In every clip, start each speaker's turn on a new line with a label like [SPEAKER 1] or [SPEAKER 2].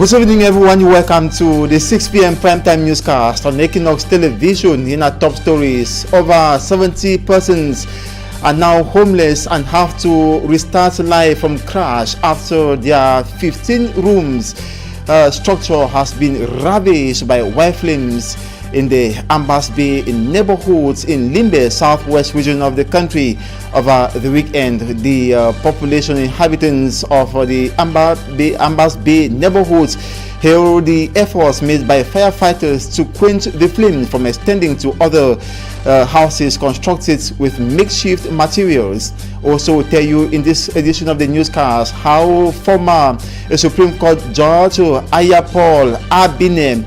[SPEAKER 1] Good evening, everyone. Welcome to the 6 p.m. primetime newscast on Equinoxe television. In our top stories, over 70 persons are now homeless and have to restart life from crash after their 15 rooms structure has been ravaged by wild flames in the Ambas Bay neighborhoods in Limbe, southwest region of the country. Over the weekend, the population inhabitants of the Ambas Bay neighborhoods hailed the efforts made by firefighters to quench the flames from extending to other houses constructed with makeshift materials. Also tell you in this edition of the newscast how former Supreme Court Judge Ayapol Abine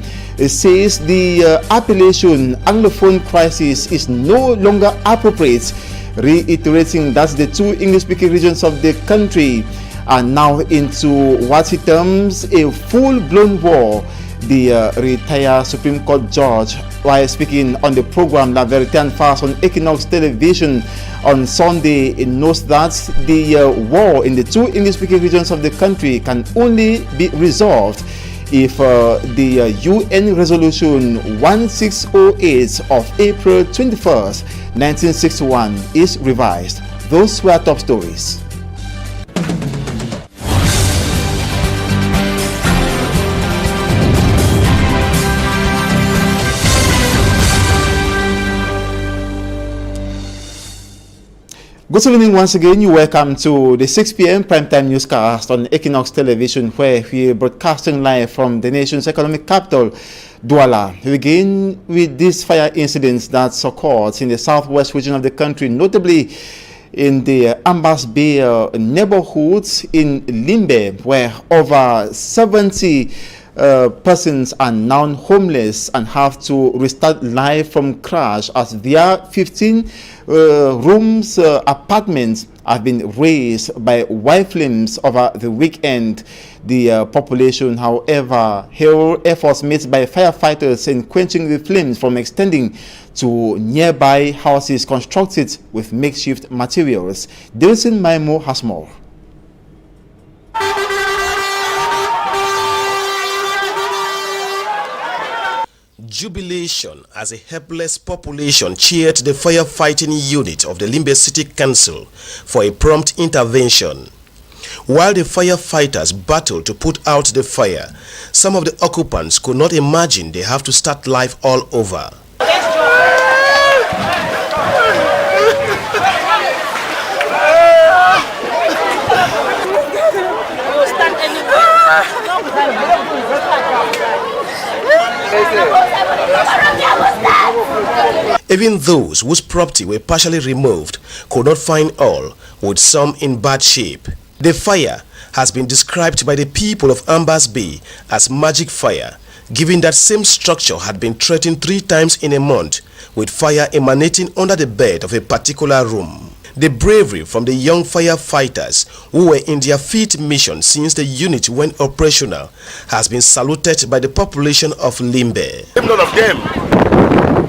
[SPEAKER 1] says the appellation Anglophone crisis is no longer appropriate, reiterating that the two English-speaking regions of the country are now into what he terms a full-blown war. The retired Supreme Court judge, while speaking on the program La Verite en Face on Equinoxe television on Sunday, notes that the war in the two English-speaking regions of the country can only be resolved if the UN Resolution 1608 of April 21st, 1961 is revised. Those were top stories. Good evening once again. You welcome to the 6 p.m. primetime newscast on Equinoxe television, where we are broadcasting live from the nation's economic capital, Douala. We begin with these fire incidents that occurred in the southwest region of the country, notably in the Ambas Bay neighborhoods in Limbe, where over 70 persons are now homeless and have to restart life from crash as their 15 rooms apartments have been razed by wild flames over the weekend. The population, however, hailed efforts made by firefighters in quenching the flames from extending to nearby houses constructed with makeshift materials. Dilson Maimo has more.
[SPEAKER 2] Jubilation as a helpless population cheered the firefighting unit of the Limbe City Council for a prompt intervention. While the firefighters battled to put out the fire, some of the occupants could not imagine they have to start life all over. Even those whose property were partially removed could not find all, with some in bad shape. The fire has been described by the people of Ambas Bay as magic fire, given that same structure had been threatened 3 times in a month, with fire emanating under the bed of a particular room. The bravery from the young firefighters who were in their field mission since the unit went operational has been saluted by the population of Limbe.
[SPEAKER 3] None of them,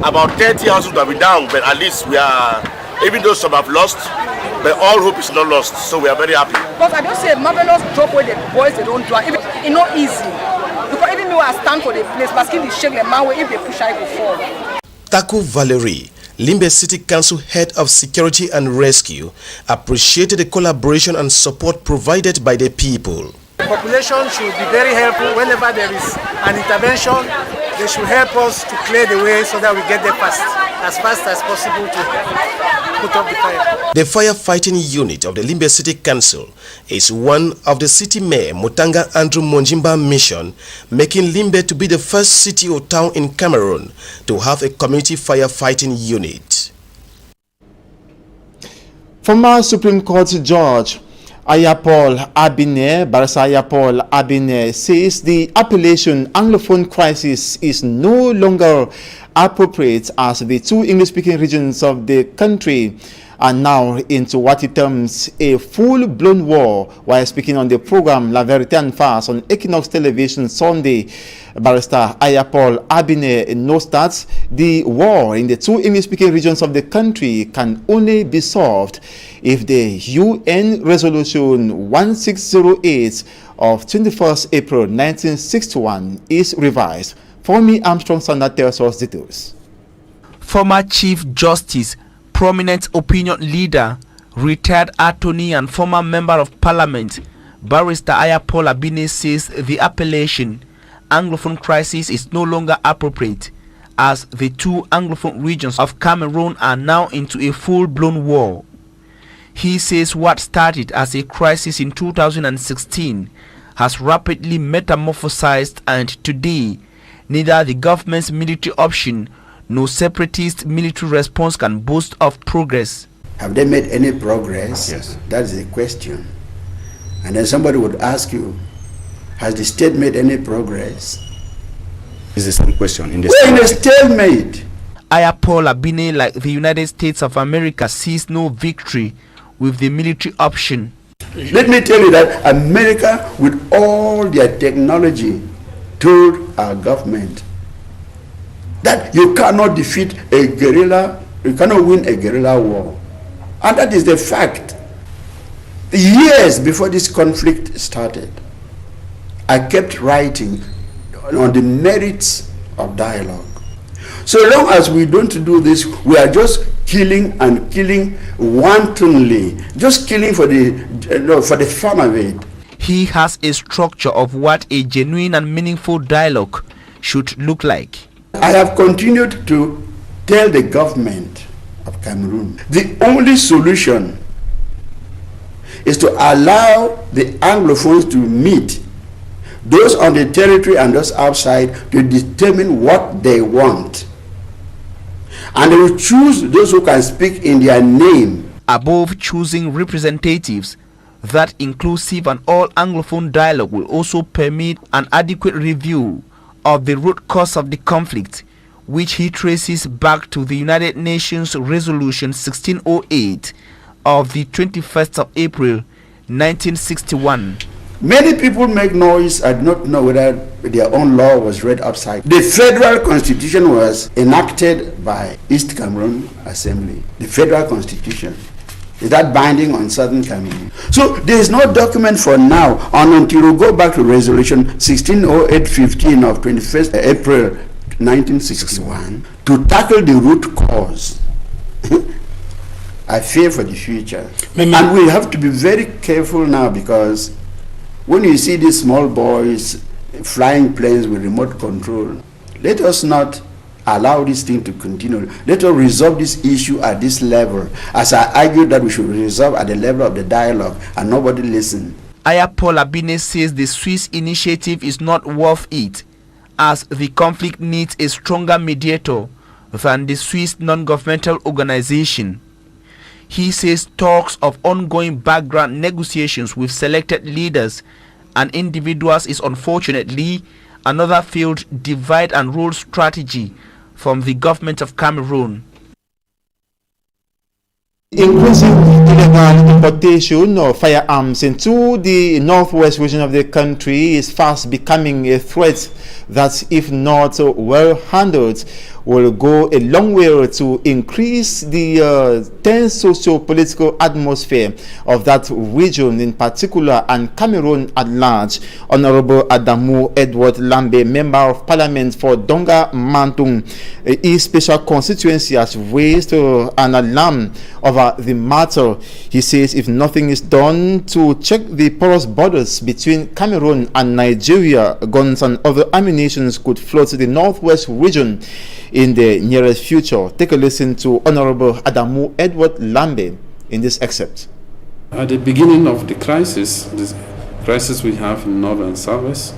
[SPEAKER 3] about 30 houses will be down, but at least we are, even though some have lost, but all hope is not lost, so we are very happy.
[SPEAKER 4] Because I don't say a marvelous job where the boys they don't drive, it's not easy. Because even though I stand for the place, but still they shake the man where if they push I go fall.
[SPEAKER 2] Taku Valerie, Limbe City Council Head of Security and Rescue, appreciated the collaboration and support provided by the people.
[SPEAKER 5] The population should be very helpful whenever there is an intervention. They should help us to clear the way so that we get there as fast as possible to put up the fire.
[SPEAKER 2] The firefighting unit of the Limbe City Council is one of the city mayor Mutanga Andrew Monjimba mission, making Limbe to be the first city or town in Cameroon to have a community firefighting unit.
[SPEAKER 1] Former Supreme Court Judge Ayapol Abine, Barrister Ayapol Abine, says the appellation Anglophone crisis is no longer appropriate as the two English-speaking regions of the country are now into what he terms a full-blown war. While speaking on the program La Vérité en Face on Equinoxe Television Sunday, Barrister Ayapol Abine notes the war in the two English-speaking regions of the country can only be solved if the UN Resolution 1608 of 21st April 1961 is revised. For me, Armstrong Sanders tells us details.
[SPEAKER 6] Former Chief Justice, prominent opinion leader, retired attorney and former member of parliament, Barrister Ayapol Abine says the appellation Anglophone crisis is no longer appropriate, as the two Anglophone regions of Cameroon are now into a full-blown war. He says what started as a crisis in 2016 has rapidly metamorphosized, and today neither the government's military option nor separatist military response can boast of progress.
[SPEAKER 7] Have they made any progress?
[SPEAKER 8] Yes.
[SPEAKER 7] That's the question. And then somebody would ask you, has the state made any progress?
[SPEAKER 8] This is the same question.
[SPEAKER 7] We're in a stalemate.
[SPEAKER 6] Ayapol Abine, like the United States of America, sees no victory with the military option.
[SPEAKER 7] Let me tell you that America, with all their technology, told our government that you cannot defeat a guerrilla, you cannot win a guerrilla war. And that is the fact. Years before this conflict started, I kept writing on the merits of dialogue. So long as we don't do this, we are just killing and killing wantonly, just killing for the fun of it.
[SPEAKER 6] He has a structure of what a genuine and meaningful dialogue should look like.
[SPEAKER 7] I have continued to tell the government of Cameroon the only solution is to allow the Anglophones to meet, those on the territory and those outside, to determine what they want. And they will choose those who can speak in their name.
[SPEAKER 6] Above choosing representatives, that inclusive and all Anglophone dialogue will also permit an adequate review of the root cause of the conflict, which he traces back to the United Nations Resolution 1608 of the 21st of April 1961.
[SPEAKER 7] Many people make noise. I do not know whether their own law was read upside. The federal constitution was enacted by East Cameroon Assembly. The federal constitution. Is that binding on Southern Cameroon? So there is no document for now, and until we go back to Resolution 1608-15 of 21st April 1961 to tackle the root cause. I fear for the future. And we have to be very careful now, because when you see these small boys flying planes with remote control, let us not allow this thing to continue. Let us resolve this issue at this level, as I argued that we should resolve at the level of the dialogue, and nobody listened.
[SPEAKER 6] Ayapol Abine says the Swiss initiative is not worth it, as the conflict needs a stronger mediator than the Swiss non-governmental organization. He says talks of ongoing background negotiations with selected leaders and individuals is unfortunately another failed divide and rule strategy from the government of Cameroon.
[SPEAKER 1] Increasing illegal importation of firearms into the northwest region of the country is fast becoming a threat that, if not well handled, will go a long way to increase the tense socio-political atmosphere of that region in particular, and Cameroon at large. Honorable Adamu Edward Lambe, Member of Parliament for Donga Mantung, his special constituency, has raised an alarm over the matter. He says if nothing is done to check the porous borders between Cameroon and Nigeria, guns and other ammunition could flow to the northwest region in the nearest future. Take a listen to Honorable Adamu Edward Lambe in this excerpt.
[SPEAKER 9] At the beginning of the crisis, this crisis we have in North and Southwest,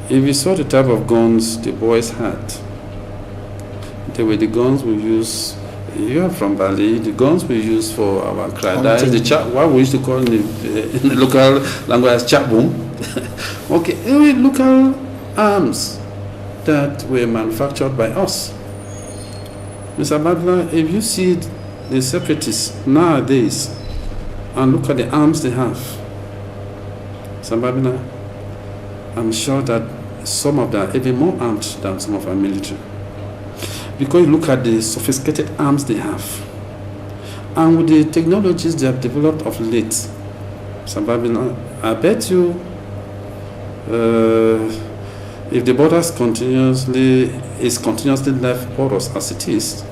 [SPEAKER 9] if you saw the type of guns the boys had, they were the guns we use. You are from Bali. The guns we use for our cry, that is the what we used to call in the local language chap boom. Okay, local arms that were manufactured by us. Mr. Badler, if you see the separatists nowadays and look at the arms they have, Sababina, I'm sure that some of them are even more armed than some of our military. Because you look at the sophisticated arms they have, and with the technologies they have developed of late, Sababina, I bet you if the borders continuously left porous as it is,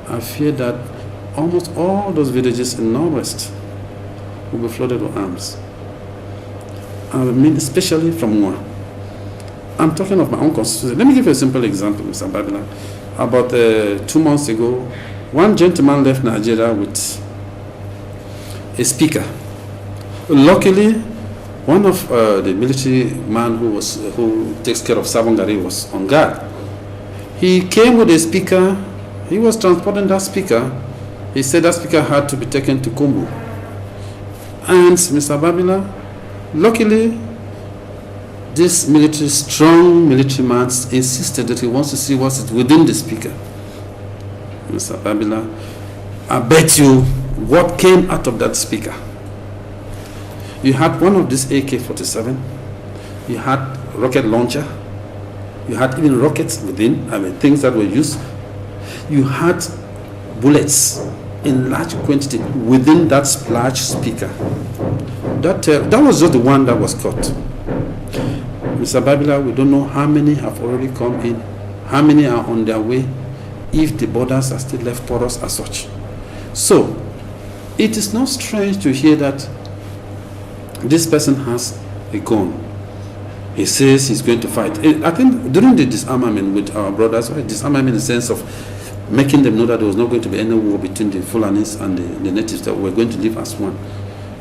[SPEAKER 9] I fear that almost all those villages in Northwest will be flooded with arms. I mean, especially from Mwa. I'm talking of my own constituency. Let me give you a simple example, Mr. Babila. About 2 months ago, one gentleman left Nigeria with a speaker. Luckily, one of the military man who takes care of Savangari was on guard. He came with a speaker. He was transporting that speaker. He said that speaker had to be taken to Kumbu. And Mr. Babila, luckily, this strong military man insisted that he wants to see what's within the speaker. Mr. Babila, I bet you what came out of that speaker. You had one of these AK-47, you had rocket launcher, you had even rockets within, things that were used. You had bullets in large quantity within that large speaker. That was just the one that was caught. Mr. Babila, we don't know how many have already come in, how many are on their way, if the borders are still left porous as such. So, it is not strange to hear that this person has a gun. He says he's going to fight. I think during the disarmament with our brothers, disarmament in the sense of making them know that there was not going to be any war between the Fulanis and the natives, that we're going to live as one.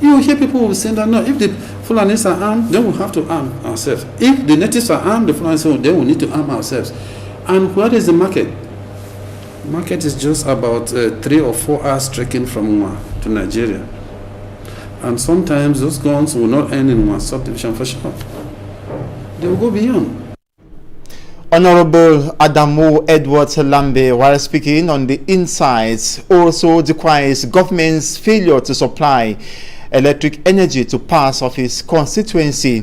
[SPEAKER 9] You hear people will say that, no, if the Fulanis are armed, then we'll have to arm ourselves. If the natives are armed, the Fulanis, then we need to arm ourselves. And where is the market? The market is just about 3 or 4 hours trekking from Mwa to Nigeria. And sometimes those guns will not end in one subdivision for sure. They will go beyond.
[SPEAKER 1] Honorable Adamu Edwards Lambe, while speaking on the insights, also decries government's failure to supply electric energy to parts of his constituency.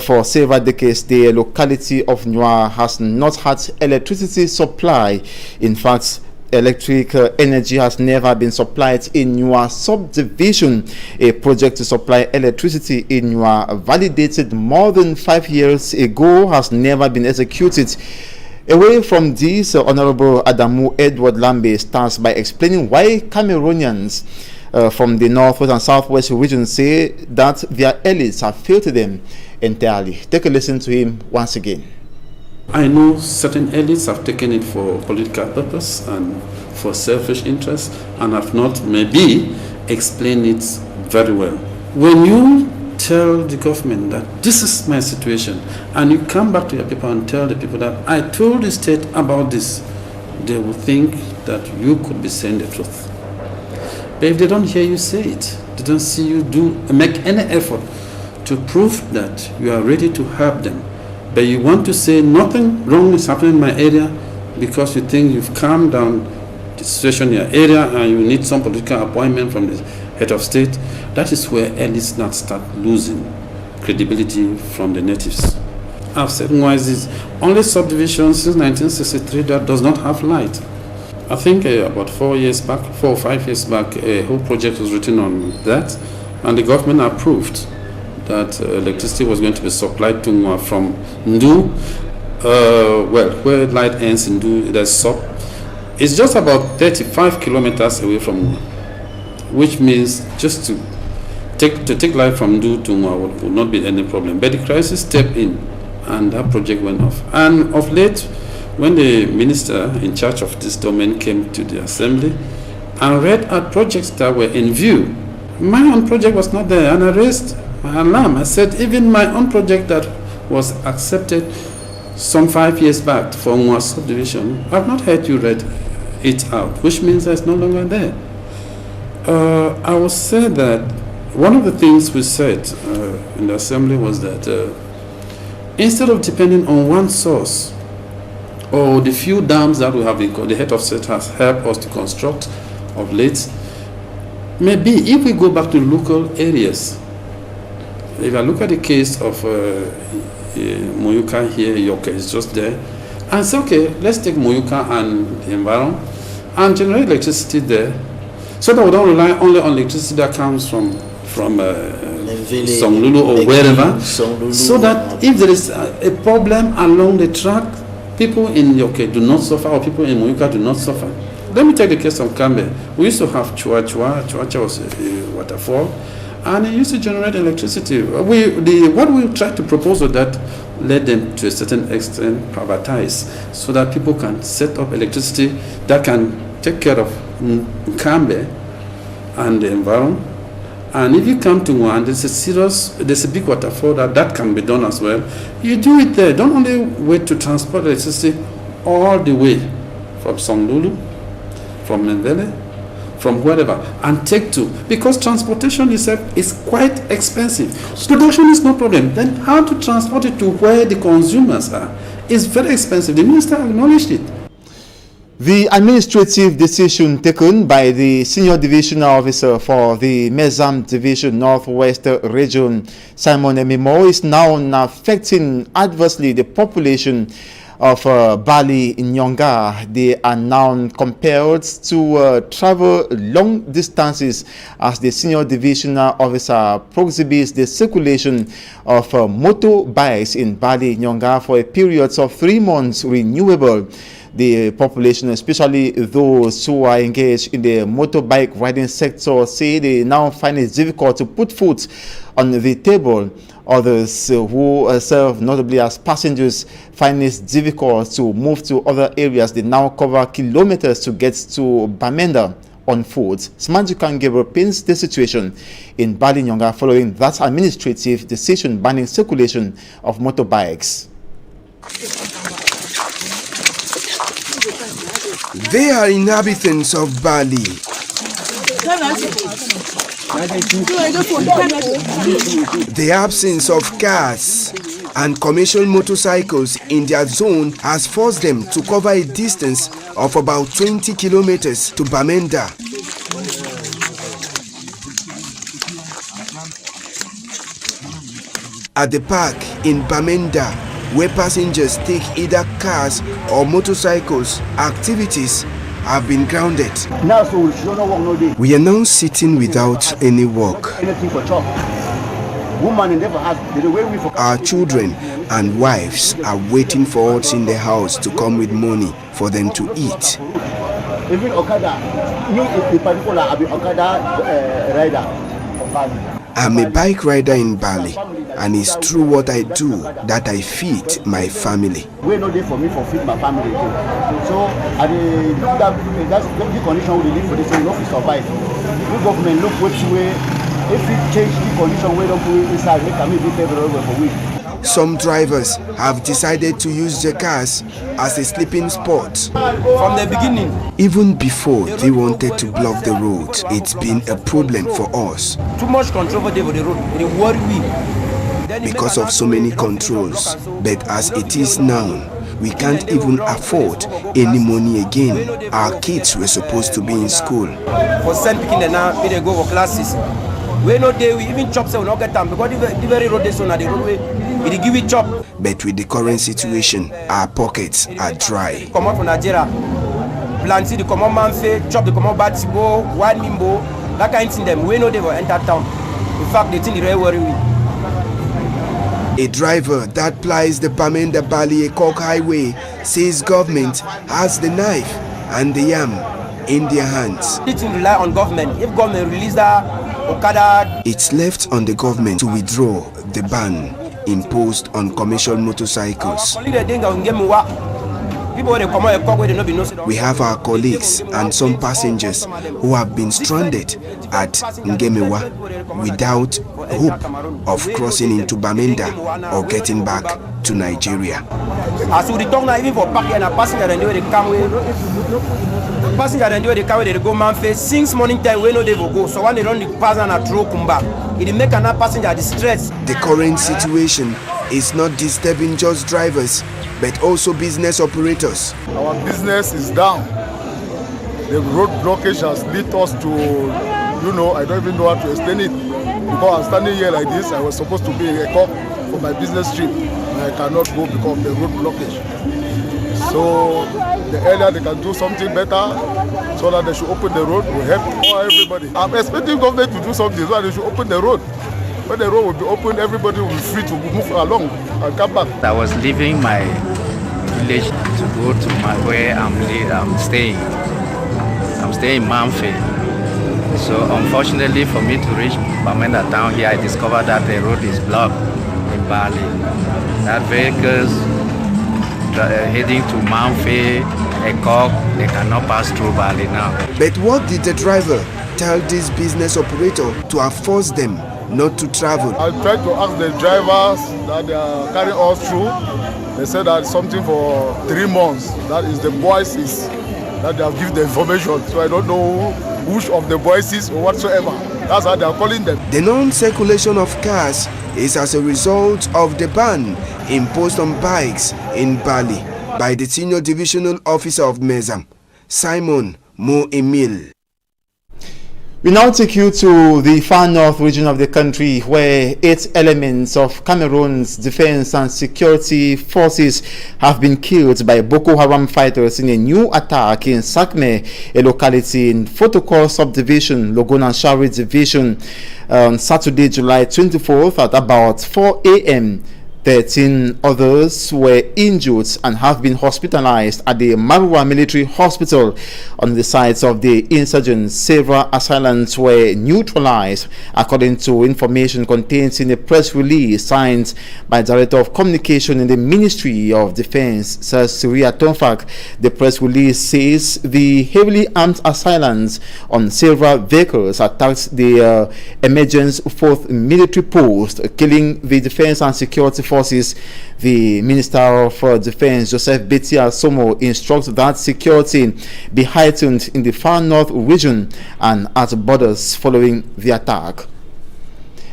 [SPEAKER 1] For several decades, the locality of Nwa has not had electricity supply. In fact, electric energy has never been supplied in Nwa subdivision. A project to supply electricity in Nwa, validated more than 5 years ago, has never been executed. Away from this, Honorable Adamu Edward Lambe starts by explaining why Cameroonians from the northwest and southwest region say that their elites have failed them entirely. Take a listen to him once again.
[SPEAKER 9] I know certain elites have taken it for political purpose and for selfish interests and have not maybe explained it very well. When you tell the government that this is my situation and you come back to your people and tell the people that I told the state about this, they will think that you could be saying the truth. But if they don't hear you say it, they don't see you make any effort to prove that you are ready to help them, but you want to say nothing wrong is happening in my area because you think you've calmed down the situation in your area and you need some political appointment from the head of state, that is where elites now start losing credibility from the natives. I've said why is this only subdivision since 1963 that does not have light. I think about 4 or 5 years back, a whole project was written on that, and the government approved that electricity was going to be supplied to Nwa from Ndu, where light ends in Ndu, there's SOP. It's just about 35 kilometers away from Nwa, which means just to take light from Ndu to Nwa would not be any problem. But the crisis stepped in, and that project went off. And of late, when the minister in charge of this domain came to the assembly and read out projects that were in view, my own project was not there, and I raised my alarm. I said, even my own project that was accepted some 5 years back for Nwa subdivision, I've not heard you read it out, which means that it's no longer there. I will say that one of the things we said in the assembly was that instead of depending on one source, or the few dams that we have, the head of state has helped us to construct, of late. Maybe if we go back to local areas, if I look at the case of Moyuka here, Yoke is just there, and say, okay, let's take Moyuka and the environment and generate electricity there, so that we don't rely only on electricity that comes from Songlulu or wherever, so that if there is a problem along the track, people in Yoke do not suffer, or people in Moyuka do not suffer. Let me take the case of Kambe. We used to have Chua was a waterfall, and it used to generate electricity. What we tried to propose was that let them to a certain extent privatize, so that people can set up electricity that can take care of Kambe and the environment. And if you come to one, there's a big waterfall that can be done as well. You do it there. Don't only wait to transport electricity all the way from Songlulu, from Mendele, from wherever, and take to, because transportation itself is quite expensive. Production is no problem. Then how to transport it to where the consumers are is very expensive. The minister acknowledged it.
[SPEAKER 1] The administrative decision taken by the Senior Divisional Officer for the Mezam Division Northwest Region, Simon Emimo, is now affecting adversely the population of Bali in Nyonga. They are now compelled to travel long distances as the Senior Divisional Officer prohibits the circulation of motorbikes in Bali, Nyonga for a period of 3 months renewable. The population, especially those who are engaged in the motorbike riding sector, say they now find it difficult to put food on the table. Others who serve notably as passengers find it difficult to move to other areas. They now cover kilometers to get to Bamenda on foot. Smanjukan Gabriel paints the situation in Bali Nyonga following that administrative decision banning circulation of motorbikes.
[SPEAKER 10] They are inhabitants of Bali. The absence of cars and commercial motorcycles in their zone has forced them to cover a distance of about 20 kilometers to Bamenda. At the park in Bamenda, where passengers take either cars or motorcycles, activities have been grounded. We are now sitting without any work. Our children and wives are waiting for us in the house to come with money for them to eat. I'm a bike rider in Bali, and it's through what I do that I feed my family. Some drivers have decided to use their cars as a sleeping spot.
[SPEAKER 11] From the beginning,
[SPEAKER 10] even before they wanted to block the road, it's been a problem for us.
[SPEAKER 11] Too much control over the road, it worry we.
[SPEAKER 10] Because of so many controls, but as it is now, we can't even afford any money again. Our kids were supposed to be in school.
[SPEAKER 11] For send picking now, they go for classes. We no day we even chop say we not get time because the very road is on the roadway. It give it chop.
[SPEAKER 10] But with the current situation, our pockets are dry.
[SPEAKER 11] Come out from Nigeria, plenty the common man say chop the common batibo, one mimbo, that kind of thing. Them we no they will enter town. In fact, they think the real worry we.
[SPEAKER 10] A driver that plies the Bamenda Bali Ekok Highway says government has the knife and the yam in their hands.
[SPEAKER 11] It rely on government. If government release that Okada,
[SPEAKER 10] it's left on the government to withdraw the ban imposed on commercial motorcycles. We have our colleagues and some passengers who have been stranded at Ngemewa without hope of crossing into Bamenda or getting back to Nigeria.
[SPEAKER 11] As we return now, even for parking and a passenger and they come with passenger and they come with the go man face since morning time we know they will go. So when they run the passenger and throw come back, it make another passenger distressed.
[SPEAKER 10] The current situation is not disturbing just drivers, but also business operators.
[SPEAKER 12] Our business is down. the road blockage has led us to, you know, I don't even know how to explain it. Because I'm standing here like this, I was supposed to be in Equinoxe for my business trip, and I cannot go because of the road blockage. So the earlier they can do something better, so that they should open the road, will help everybody. I'm expecting government to do something, so that they should open the road. When the road will be open, everybody will be free to move along and come back.
[SPEAKER 13] I was leaving my village to go to where I'm staying. I'm staying in Manfe. So unfortunately for me to reach Bamenda town here, I discovered that the road is blocked in Bali. That vehicles heading to Manfe, Equinoxe, they cannot pass through Bali now.
[SPEAKER 10] But what did the driver tell this business operator to have forced them not to travel?
[SPEAKER 12] I tried to ask the drivers that they are carrying us through. They said that something for 3 months. That is the voices that they have given the information. So I don't know which of the voices or whatsoever. That's how they are calling them.
[SPEAKER 10] The non-circulation of cars is as a result of the ban imposed on bikes in Bali by the senior divisional officer of Mezam, Simon Mo Emil.
[SPEAKER 1] We now take you to the far north region of the country, where 8 elements of Cameroon's defense and security forces have been killed by Boko Haram fighters in a new attack in Sakme, a locality in Fotokor subdivision, Logona Shari division, on Saturday, July 24th at about 4 a.m. 13 others were injured and have been hospitalized at the Marwa Military Hospital. On the sites of the insurgents, several assailants were neutralized, according to information contained in a press release signed by Director of Communication in the Ministry of Defense, Sir Syria Tonfak. The press release says the heavily armed assailants on several vehicles attacked the Emergence 4th military post, killing the defense and security forces. The Minister of Defense, Joseph Betia Somo, instructs that security be heightened in the far north region and at borders following the attack.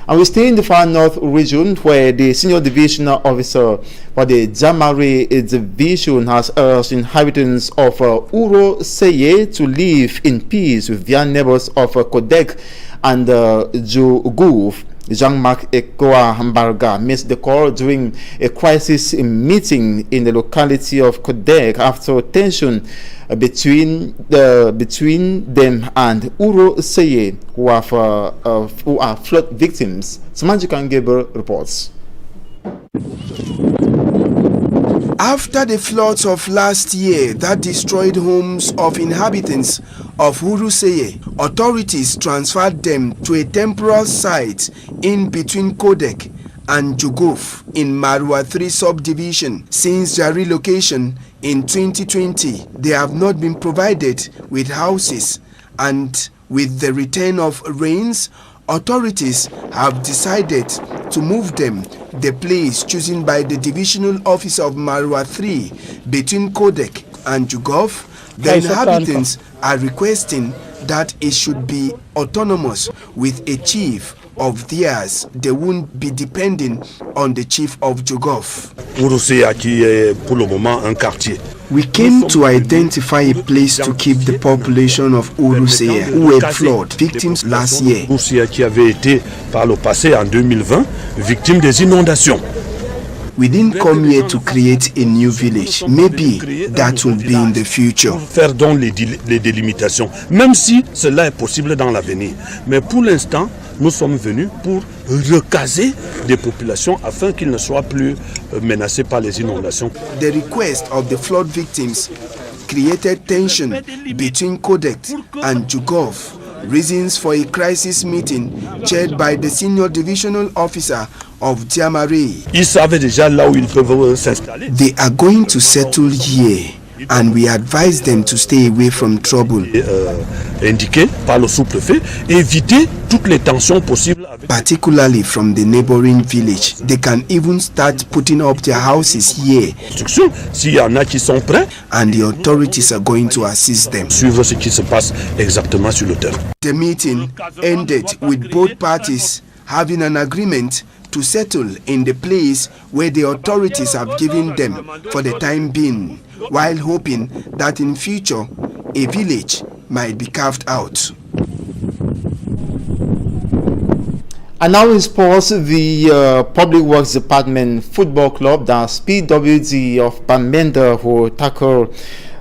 [SPEAKER 1] And we stay in the far north region, where the senior divisional officer for the Jamari division has urged inhabitants of Uro Seye to live in peace with their neighbors of Kodek and Jogouf. Jean-Marc Ekoa Hambarga missed the call during a crisis meeting in the locality of Kodek after tension between them and Uro Seye, who are flood victims. Samanji Kangebe reports.
[SPEAKER 10] After the floods of last year that destroyed homes of inhabitants of Uruseye, authorities transferred them to a temporal site in between Kodek and Jugof in Marwa 3 subdivision. Since their relocation in 2020, they have not been provided with houses, and with the return of rains, authorities have decided to move them the place chosen by the divisional officer of Marwa 3 between Kodek and Jugof. The inhabitants are requesting that it should be autonomous with a chief of theirs. They won't be depending on the chief of Jugof. We came to identify a place to keep the population of Uruseye who were flood victims last year.
[SPEAKER 14] Qui avait été par le passé en 2020 victime des inondations.
[SPEAKER 10] We didn't come here to create a new village. Maybe that will be in the future.
[SPEAKER 14] Faire donc les délimitations, même si cela est possible dans l'avenir. Mais pour l'instant, nous sommes venus pour recaser des populations afin qu'ils ne soient plus menacés par les inondations.
[SPEAKER 10] The request of the flood victims created tension between Kodek and Jugof. Reasons for a crisis meeting chaired by the senior divisional officer of Diamari.
[SPEAKER 14] Ils savaient déjà là où ils peuvent s'installer.
[SPEAKER 10] They are going to settle here, and we advise them to stay away from trouble.
[SPEAKER 14] Indiqué par le sous-préfet, éviter toutes les tensions possibles.
[SPEAKER 10] Particularly from the neighboring village. They can even start putting up their houses here.
[SPEAKER 14] S'il y en a qui sont prêts,
[SPEAKER 10] and the authorities are going to assist them.
[SPEAKER 14] Suivre ce qui se passe exactement sur le terrain.
[SPEAKER 10] The meeting ended with both parties having an agreement to settle in the place where the authorities have given them for the time being, while hoping that in future a village might be carved out.
[SPEAKER 1] And now in sports, the Public Works Department Football Club, that's PWD of Bamenda, who tackle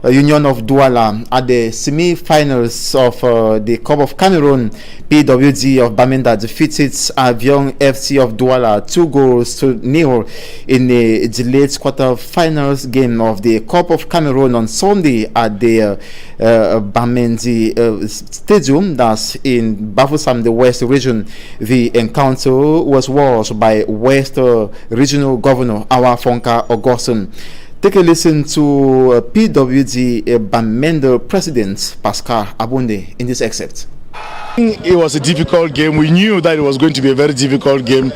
[SPEAKER 1] Union of Douala at the semi-finals of the Cup of Cameroon. PWD of Bamenda defeated Avion FC of Douala 2-0 in a delayed quarter-finals game of the Cup of Cameroon on Sunday at the Bamendi Stadium, that's in Bafoussam, the West Region. The encounter was watched by West Regional Governor Awa Fonka Augustine. Take a listen to PWD Bamenda President Pascal Abunde in this excerpt.
[SPEAKER 15] It was a difficult game. We knew that it was going to be a very difficult game,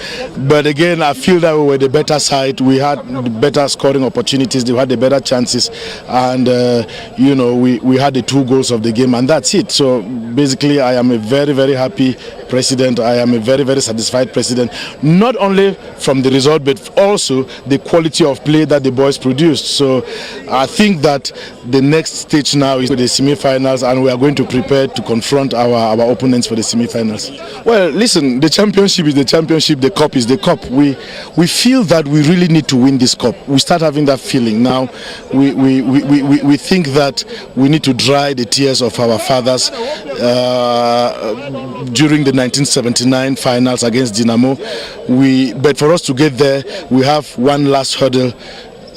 [SPEAKER 15] but again, I feel that we were the better side. We had better scoring opportunities. We had the better chances, and we had the 2 goals of the game, and that's it. So basically, I am a very, very happy president. I am a very, very satisfied president, not only from the result, but also the quality of play that the boys produced. So I think that the next stage now is the semi-finals, and we are going to prepare to confront our opponents for the semi-finals. Well, listen, the championship is the championship, the cup is the cup. We feel that we really need to win this cup. We start having that feeling now. We think that we need to dry the tears of our fathers during the 1979 finals against Dynamo. But for us to get there, we have one last hurdle.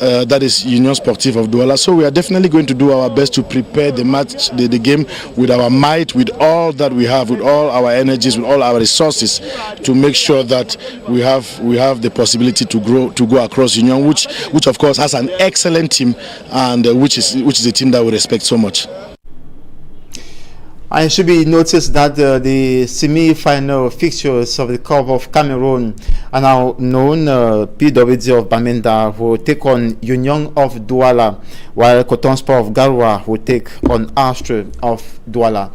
[SPEAKER 15] That is Union Sportive of Douala. So we are definitely going to do our best to prepare the match, the game with our might, with all that we have, with all our energies, with all our resources, to make sure that we have the possibility to go across Union, which of course has an excellent team, and which is a team that we respect so much.
[SPEAKER 1] And it should be noticed that the semi-final fixtures of the Cup of Cameroon are now known. PWD of Bamenda will take on Union of Douala, while Coton Sport of Garoua will take on Astre of Douala.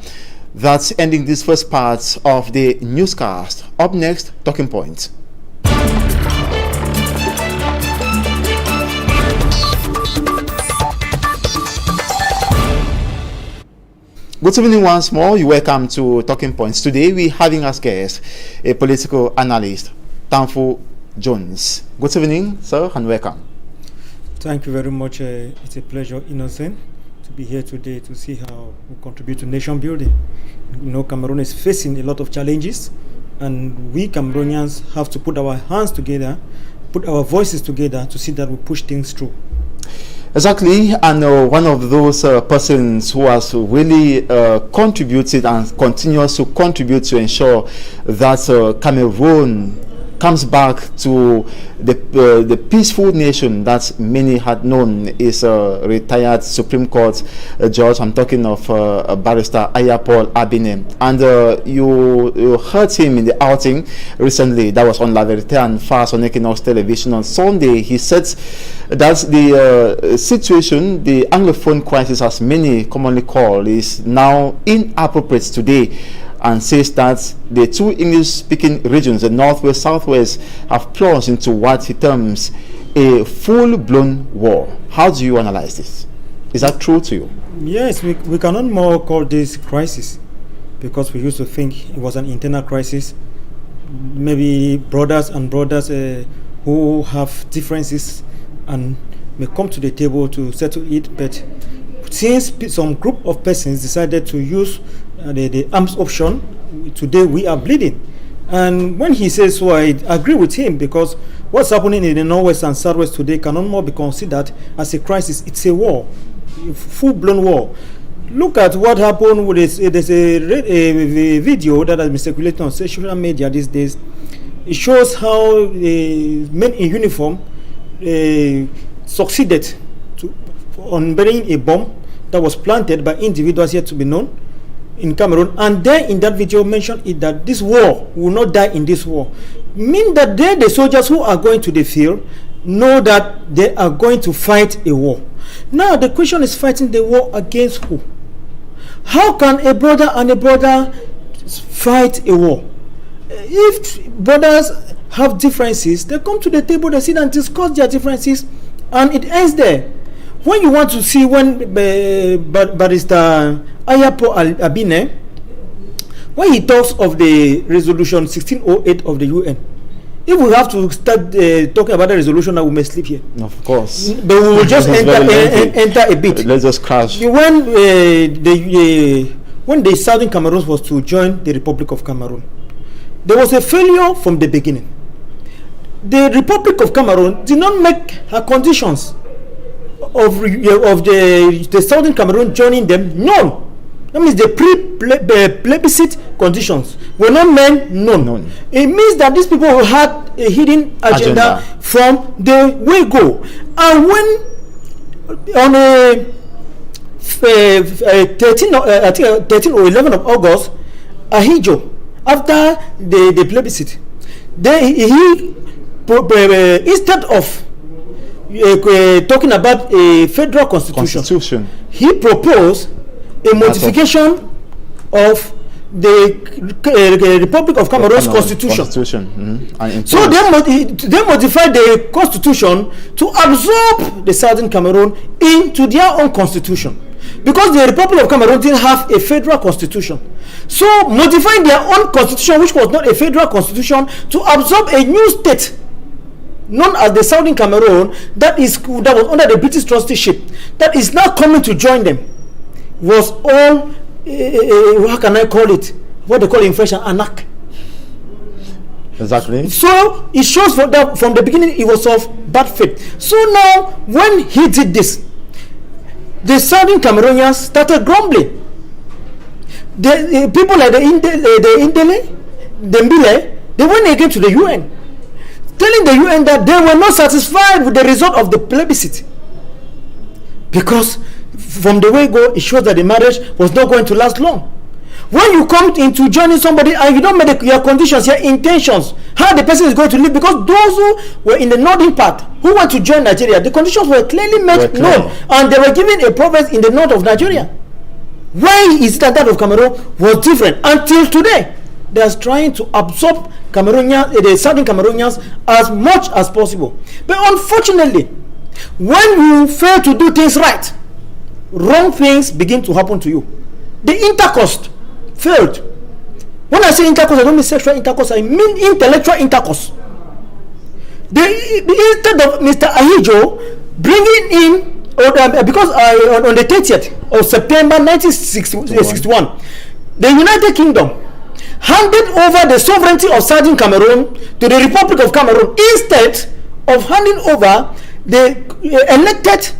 [SPEAKER 1] That's ending this first part of the newscast. Up next, Talking Point. Good evening once more. You're welcome to Talking Points. Today we're having as guest a political analyst, Tanfu Jones. Good evening, sir, and welcome.
[SPEAKER 16] Thank you very much. It's a pleasure, Innocent, to be here today to see how we contribute to nation building. You know, Cameroon is facing a lot of challenges, and we Cameroonians have to put our hands together, put our voices together to see that we push things through.
[SPEAKER 1] Exactly, and one of those persons who has really contributed and continues to contribute to ensure that Cameroon comes back to the peaceful nation that many had known is retired Supreme Court judge. I'm talking of Barrister Ayapol Abine, and you heard him in the outing recently that was on La Verite and Fast on Equinoxe television on Sunday. He said that the situation, the Anglophone crisis, as many commonly call, is now inappropriate today, and says that the 2 English-speaking regions, the Northwest, Southwest, have plunged into what he terms a full-blown war. How do you analyze this? Is that true to you?
[SPEAKER 16] Yes, we cannot more call this crisis, because we used to think it was an internal crisis. Maybe brothers who have differences and may come to the table to settle it, but since some group of persons decided to use the arms option, today we are bleeding. And when he says so, I agree with him, because what's happening in the Northwest and Southwest today cannot more be considered as a crisis. It's a war, a full-blown war. Look at what happened with this. There's a video that has been circulating on social media these days. It shows how men in uniform succeeded on burying a bomb that was planted by individuals yet to be known in Cameroon, and then in that video mentioned it that this war will not die in this war. Mean that the soldiers who are going to the field know that they are going to fight a war. Now the question is, fighting the war against who? How can a brother and a brother fight a war? If brothers have differences, they come to the table, they sit and discuss their differences, and it ends there. when you want to see when Barrister Ayapo Abine, when he talks of the resolution 1608 of the UN, if we have to start talking about the resolution, we may sleep here.
[SPEAKER 1] Of course.
[SPEAKER 16] But we will just enter a bit.
[SPEAKER 1] Let's just crash.
[SPEAKER 16] When the Southern Cameroon was to join the Republic of Cameroon, there was a failure from the beginning. The Republic of Cameroon did not make her conditions of the Southern Cameroon joining them known. That means the plebiscite conditions were not made known. It means that these people had a hidden agenda from the word-go. And when on a 13 or 11 of August, Ahijo, after the plebiscite, he instead of talking about a federal constitution, he proposed a modification of the Republic of Cameroon's constitution. So they modified the constitution to absorb the Southern Cameroon into their own constitution, because the Republic of Cameroon didn't have a federal constitution. So modifying their own constitution, which was not a federal constitution, to absorb a new state known as the Southern Cameroon that was under the British trusteeship, that is now coming to join them, was all how can I call it? What they call in French, an anak.
[SPEAKER 1] Exactly.
[SPEAKER 16] So it shows that from the beginning it was of bad faith. So now when he did this, the Southern Cameroonians started grumbling. The people like the Mbile, they went again to the UN, telling the UN that they were not satisfied with the result of the plebiscite, because from the way go, it shows that the marriage was not going to last long. When you come into joining somebody and you don't make your conditions, your intentions, how the person is going to live, because those who were in the northern part who want to join Nigeria, the conditions were clearly made known, and they were given a province in the north of Nigeria. Why is it that of Cameroon was different until today? They are trying to absorb the Southern Cameroonians as much as possible. But unfortunately, when you fail to do things right, wrong things begin to happen to you. The intercourse failed. When I say intercourse, I don't mean sexual intercourse, I mean intellectual intercourse. Instead of Mr. Ahijo bringing in, because on the 30th of September 1961, the United Kingdom handed over the sovereignty of Southern Cameroon to the Republic of Cameroon, instead of handing over the elected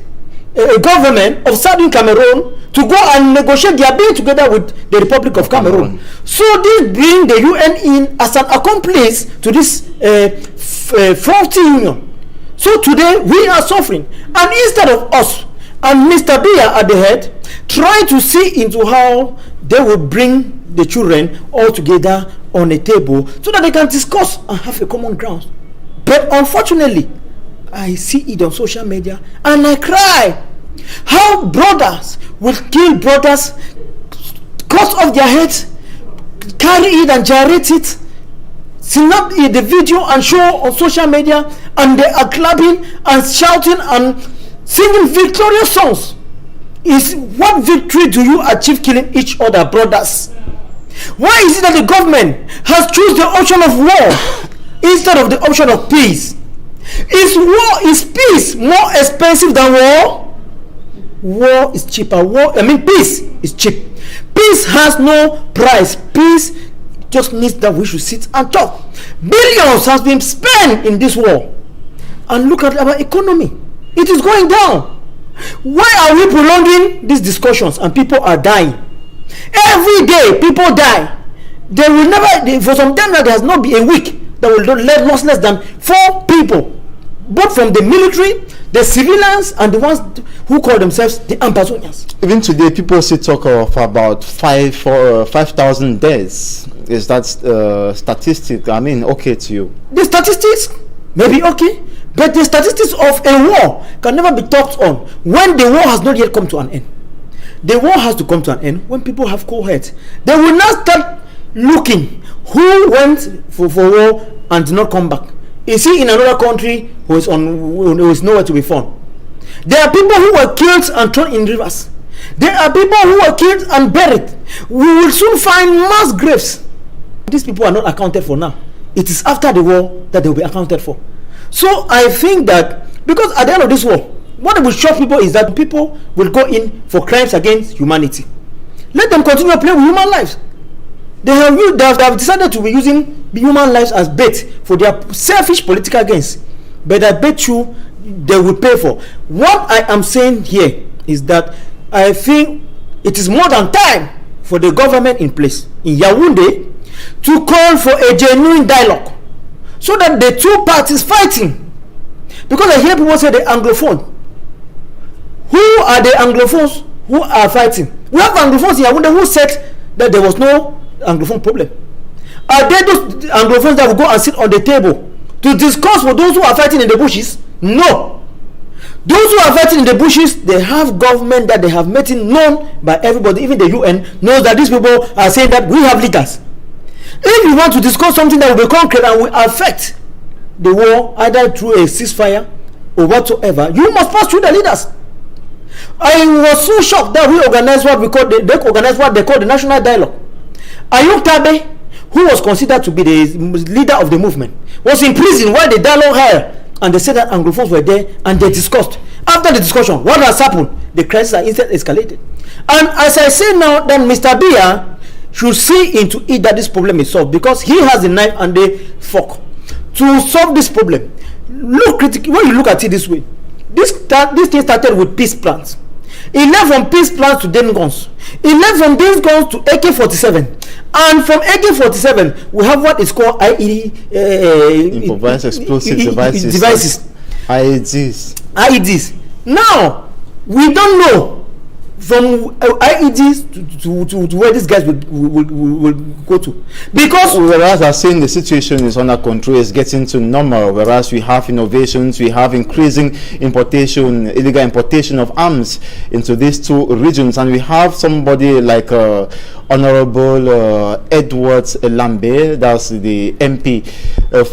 [SPEAKER 16] government of Southern Cameroon to go and negotiate their being together with the Republic of Cameroon. So this bring the UN in as an accomplice to this faulty union. So today we are suffering, and instead of us and Mr. Biya at the head try to see into how they will bring the children all together on a table so that they can discuss and have a common ground. But unfortunately, I see it on social media and I cry. How brothers will kill brothers, cut off their heads, carry it and gyrate it, snap the video and show on social media, and they are clapping and shouting and singing victorious songs. Is what victory do you achieve killing each other, brothers? Why is it that the government has chosen the option of war instead of the option of peace? Is peace more expensive than war? War is cheaper. Peace is cheap. Peace has no price. Peace just needs that we should sit and talk. Billions has been spent in this war, and look at our economy. It is going down. Why are we prolonging these discussions and people are dying? Every day people die. They will never, for some time now, there has not been a week that will lost less than 4 people, both from the military, the civilians, and the ones who call themselves the Amazonians.
[SPEAKER 1] Even today, people still talk of about 5,000 deaths. Is that statistic? Okay to you?
[SPEAKER 16] The statistics may be okay, but the statistics of a war can never be talked on when the war has not yet come to an end. The war has to come to an end when people have cool heads. They will not start looking who went for war and did not come back. Is he in another country who is nowhere to be found?
[SPEAKER 17] There are people who were killed and thrown in rivers. There are people who were killed and buried. We will soon find mass graves. These people are not accounted for now. It is after the war that they will be accounted for. So I think that, because at the end of this war, what will shock people is that people will go in for crimes against humanity. Let them continue playing with human lives. They have decided to be using human lives as bait for their selfish political gains. But I bet you they will pay for. What I am saying here is that I think it is more than time for the government in place in Yaoundé to call for a genuine dialogue, so that the two parties fighting, because I hear people say the Anglophone. Who are the Anglophones who are fighting? We have Anglophones in Yaoundé who said that there was no Anglophone problem. Are they those Anglophones that will go and sit on the table to discuss with those who are fighting in the bushes? No. Those who are fighting in the bushes, they have government that they have made it known by everybody, even the UN knows that these people are saying that we have leaders. If you want to discuss something that will be concrete and will affect the war, either through a ceasefire or whatsoever, you must pass through the leaders. I was so shocked that we organized what we call they call the national dialogue. Ayuk Tabe, who was considered to be the leader of the movement, was in prison while the dialogue held, and they said that Anglophones were there and they discussed. After the discussion, what has happened? The crisis has instead escalated. And as I say now, that Mr. Biya should see into it that this problem is solved, because he has the knife and the fork to solve this problem. Look critically when you look at it this way. This thing started with peace plans. It left from peace plans to den guns. It left from den guns to AK-47. And from AK-47, we have what is called IED,
[SPEAKER 1] improvised explosive devices. IEDs. Now, we don't know from IEDs to where these guys will go to, because whereas I saying the situation is under control, is getting to normal, whereas we have innovations, we have increasing illegal importation of arms into these two regions, and we have somebody like Honorable Edwards Lambe, that's the MP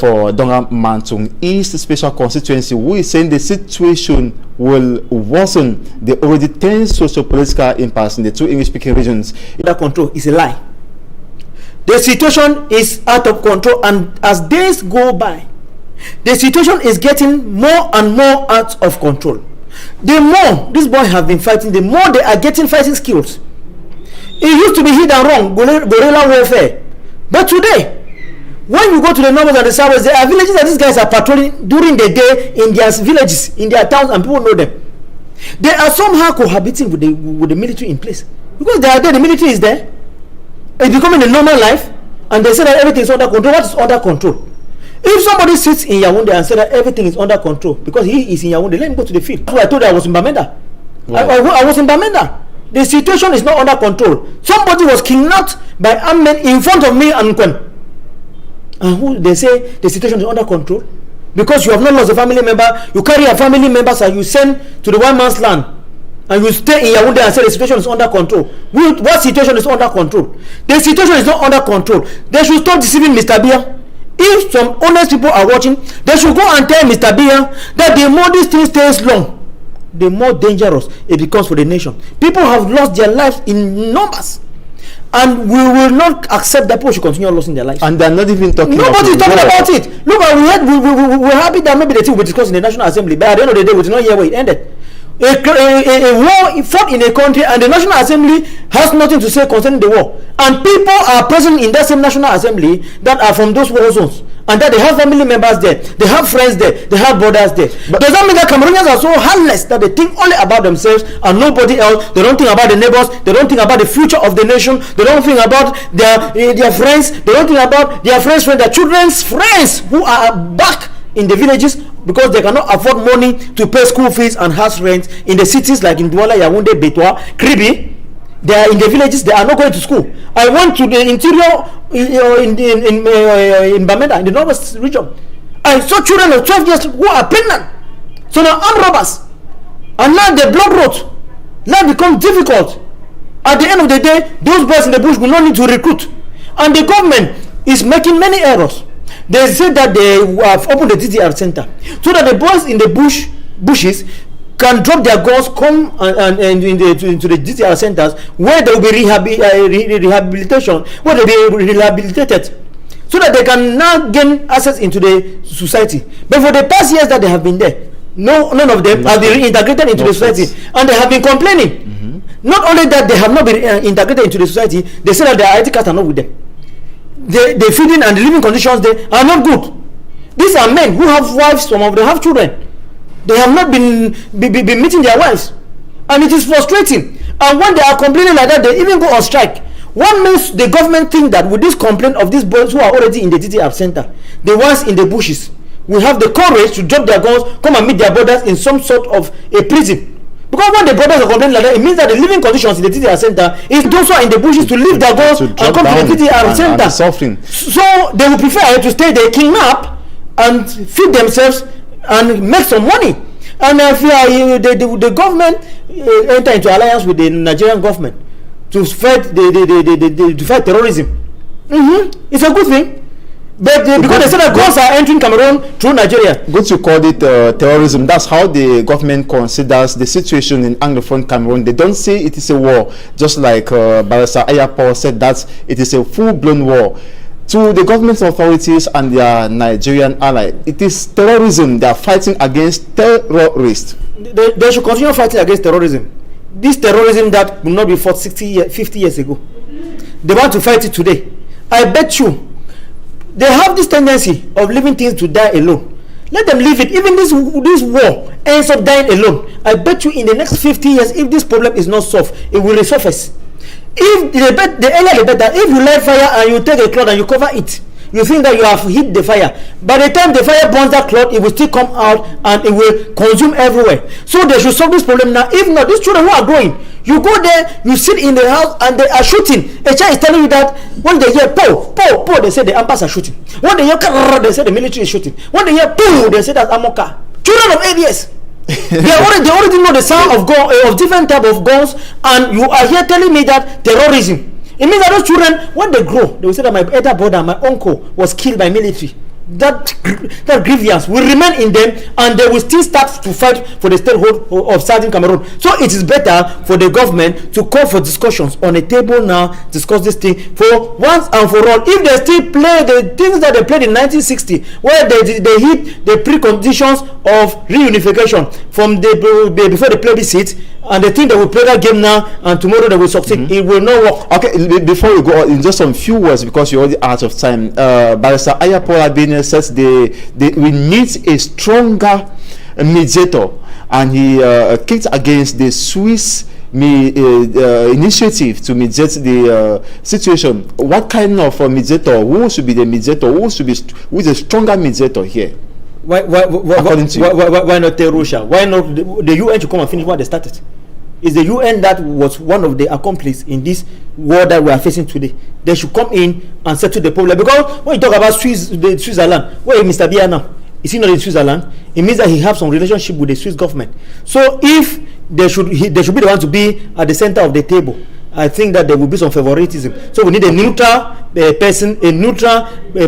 [SPEAKER 1] for Donga Mantung East Special Constituency, who is saying the situation will worsen the already tense socio-political impasse in the two English-speaking regions.
[SPEAKER 17] That control is a lie. The situation is out of control, and as days go by, the situation is getting more and more out of control. The more these boys have been fighting, the more they are getting fighting skills. It used to be hit and run, guerrilla warfare. But today, when you go to the northern and the southwest, there are villages that these guys are patrolling during the day in their villages, in their towns, and people know them. They are somehow cohabiting with the military in place. Because they are there, the military is there. It's becoming a normal life, and they say that everything is under control. What is under control? If somebody sits in Yaoundé and says that everything is under control because he is in Yaoundé, let him go to the field. That's why I told you I was in Bamenda. Wow. I was in Bamenda. The situation is not under control. Somebody was kidnapped by armed men in front of me and Nkwen. And who they say the situation is under control? Because you have not lost a family member, you carry a family members and you send to the one man's land, and you stay in Yaoundé and say the situation is under control. What situation is under control? The situation is not under control. They should stop deceiving Mr. Biya. If some honest people are watching, they should go and tell Mr. Biya that the more this thing stays long, the more dangerous it becomes for the nation. People have lost their lives in numbers, and we will not accept that people should continue losing their lives.
[SPEAKER 1] And they're not even talking.
[SPEAKER 17] Nobody's talking about it. Look, we're happy that maybe the thing will be discussed in the National Assembly, but at the end of the day, we did not hear where it ended. A war fought in a country, and the National Assembly has nothing to say concerning the war. And people are present in that same National Assembly that are from those war zones, and that they have family members there, they have friends there, they have brothers there. But does that mean that Cameroonians are so heartless that they think only about themselves and nobody else? They don't think about the neighbors, they don't think about the future of the nation, they don't think about their friends, they don't think about their friends, their children's friends who are back in the villages because they cannot afford money to pay school fees and house rent in the cities like in Douala, Yaoundé, Betwa, Kribi. They are in the villages, they are not going to school. I went to the interior in Bamenda, in the northwest region. I saw children of 12 years who are pregnant. So now armed robbers. And now the blood road. Life becomes difficult. At the end of the day, those boys in the bush will not need to recruit. And the government is making many errors. They said that they have opened the TTR center so that the boys in the bushes can drop their guns, come and into the DTR centers where there will be rehabilitation, where they will be rehabilitated, so that they can now gain access into the society. But for the past years that they have been there, none of them have been reintegrated into the society, and they have been complaining. Not only that, they have not been integrated into the society, they say that their ID cards are not with them. The feeding and the living conditions there are not good. These are men who have wives, some of them have children. They have not been meeting their wives, and it is frustrating. And when they are complaining like that, they even go on strike. What makes the government think that with this complaint of these boys who are already in the DTR center, the ones in the bushes, will have the courage to drop their guns, come and meet their brothers in some sort of a prison? Because when the brothers are complaining like that, it means that the living conditions in the TTR center is those who are in the bushes to leave their guns and come to the TTR center. So they will prefer to stay there, kidnap, and feed themselves and make some money. And if the government enter into alliance with the Nigerian government to fight to fight terrorism, it's a good thing. But because they said that guns are entering Cameroon through Nigeria.
[SPEAKER 1] Good to call it terrorism. That's how the government considers the situation in Anglophone Cameroon. They don't say it is a war, just like Barrister Ayapo said that it is a full-blown war. To the government authorities and their Nigerian ally, it is terrorism. They are fighting against terrorists.
[SPEAKER 17] They should continue fighting against terrorism. This terrorism that will not be fought 50 years ago. They want to fight it today. I bet you they have this tendency of leaving things to die alone. Let them leave it. Even this war ends up dying alone. I bet you in the next 50 years, if this problem is not solved, it will resurface. If the earlier the better. If you light fire and you take a cloth and you cover it, you think that you have hit the fire. By the time the fire burns that cloth, it will still come out and it will consume everywhere. So they should solve this problem now. If not, these children who are growing, you go there, you sit in the house and they are shooting. A child is telling you that when they hear po, they say the AMPAs are shooting. When they hear they say the military is shooting. When they hear poo, they say that Amoka. Children of 8 years. they already know the sound of different type of guns, and you are here telling me that terrorism. It means that those children, when they grow, they will say that my elder brother, my uncle was killed by military. That grievance will remain in them, and they will still start to fight for the statehood of Southern Cameroon. So it is better for the government to call for discussions on a table now, discuss this thing for once and for all. If they still play the things that they played in 1960, where they hit the preconditions of reunification from before the plebiscite, and they think they will play that game now and tomorrow they will succeed, it will not work.
[SPEAKER 1] Okay, before we go on, in just some few words, because you're already out of time, Barrister Ayapo says we need a stronger mediator, and he kicked against the Swiss initiative to mediate the situation. What kind of mediator? Who should be the mediator? Who is a stronger mediator here?
[SPEAKER 17] Why not Russia? Why not the UN to come and finish what they started? It's the UN that was one of the accomplices in this war that we are facing today. They should come in and settle the problem. Because when you talk about Switzerland, where is Mr. Biya now? Is he not in Switzerland? It means that he has some relationship with the Swiss government. So if they should be the one to be at the center of the table, I think that there will be some favoritism. So we need a neutral person, a neutral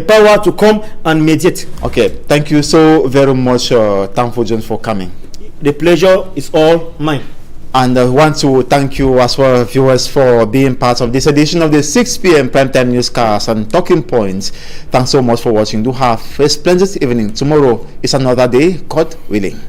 [SPEAKER 17] power to come and mediate.
[SPEAKER 1] Okay, thank you so very much, Thankful John, for coming.
[SPEAKER 17] The pleasure is all mine.
[SPEAKER 1] And I want to thank you as well, viewers, for being part of this edition of the 6 p.m. Primetime Newscast and Talking Points. Thanks so much for watching. Do have a splendid evening. Tomorrow is another day, God willing.